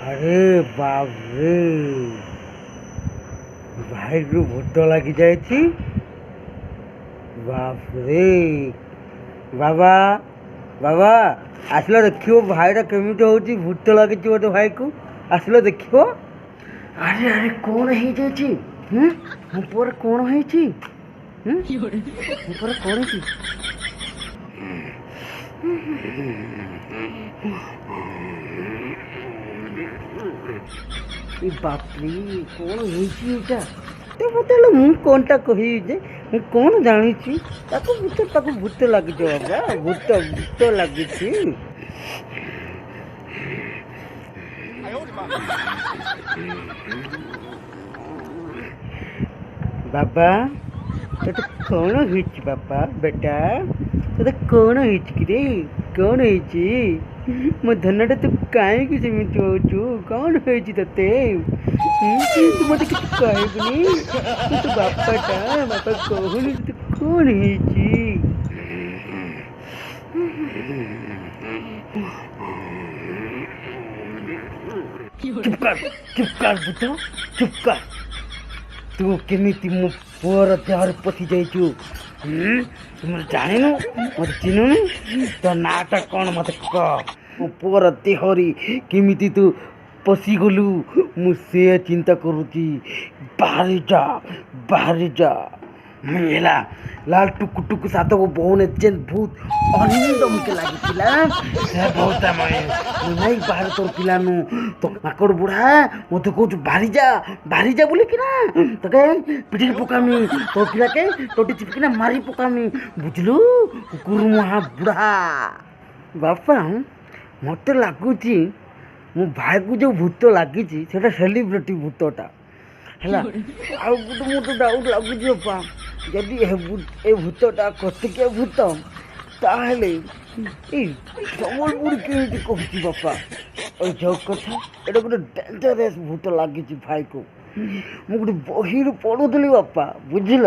अरे बाप रे भाई को भूत लगी जाए। बाप रे बाबा बाबा आसलो देखियो भाईटा केमिति होची भूत लगी गोटे भाई को आसलो देखियो। अरे अरे कौन है जाची हम पर कौन है छी हम पर कौन है बाप रे कौन है तो बताइल मु कौनटा कही जे मु कौन जानी भूत लगी बाबा भूत लगी बाबा तो कौन है बाबा बेटा तो कौन है रे कौन है मो धनटा तू कहीं सेमती हो कौन है ते तू मत कि कहबनी तू बापाटा बापा कहूनी तू कौन है चुप कर बुता चुप कर तू केमिति मो पुअर देहर पशि जाइछु तुम जानिनु मत चिन्हुनु तो नाटा कौन मत कह मो पुअर देहरी केमिति तू पशि गलु मु से चिंता करुची बाहरी जा मेला लाल टुकु टुकु साथ वो बहुने जेन भूत अनिंद मुके लागितिला से बहुत नहीं बाहर तोर पिलानु तो माकड़ बुढ़ा मत कहू बाहरी जा बोले कि ना तो कहे पिठी पकामी तो पिला के टोटी चिपकिना मारी पकामी बुझलु कुकुर मुहा बुढ़ा बापा मत लगुची मो भाई को जो भूत लगी से सेलिब्रिटी भूतटा है आ गोटे मोटे डाउट लगुच बापा जदि ए भूतटा कतिकिया भूत ताहले सम्बलपुर केमिति कहूँ बापा और जो कथा एटा गोटे डेंजरस भूत लगी भाई को मु गोटे बही पढ़ुली बापा बुझल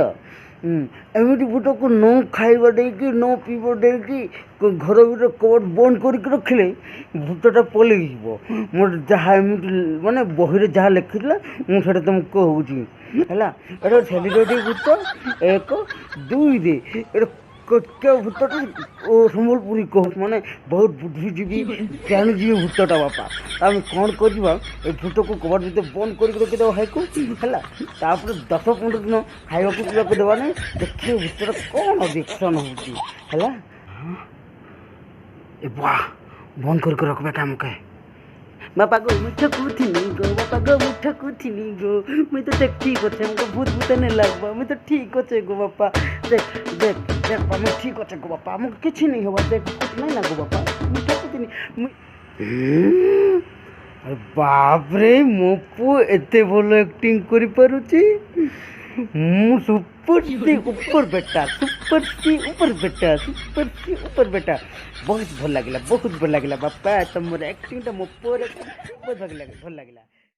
एमती भूत को न खाइबा देकी न पीबा देकी घर भर कबट बंद करके रखिले भूतटा पलि मोर जहाँ एमती माने बही जहाँ लिखी मुझे तुमको कहूँ है एटा सेलिब्रिटी भूत एक दुई दे क्या भूतटा सम्बलपुरी कह माने बहुत बुद्धिजीवी ज्ञानजीवी भूतटा बापा आम कौन करवा ये भूत को कबाड़ भीतर बंद करके रखीदेव भाई को है 10-15 दिन खावा पीवा देवा नहीं देखिए भूतटा कौन रिएक्शन होगा वाह बंद करके रखबे काम के बापा गो मुठ कुथिनी गो बापा गो मुठ कुथिनी गो मैं तो ठीक अच्छे हमको भूत भूत नहीं लगवा मैं तो ठीक अच्छे गो बापा देख देख देख बापा मैं ठीक अच्छे गो बापा हमको किसी नहीं होगा देख कुछ नहीं लगो बापा मुठ कुथिनी अरे बाप रे मो पु एते भलो एक्टिंग करि पारुची सुपर सी ऊपर बेटा बहुत भल लगे बापा तुम एक्टिंग मो पुअर बहुत भल लगे।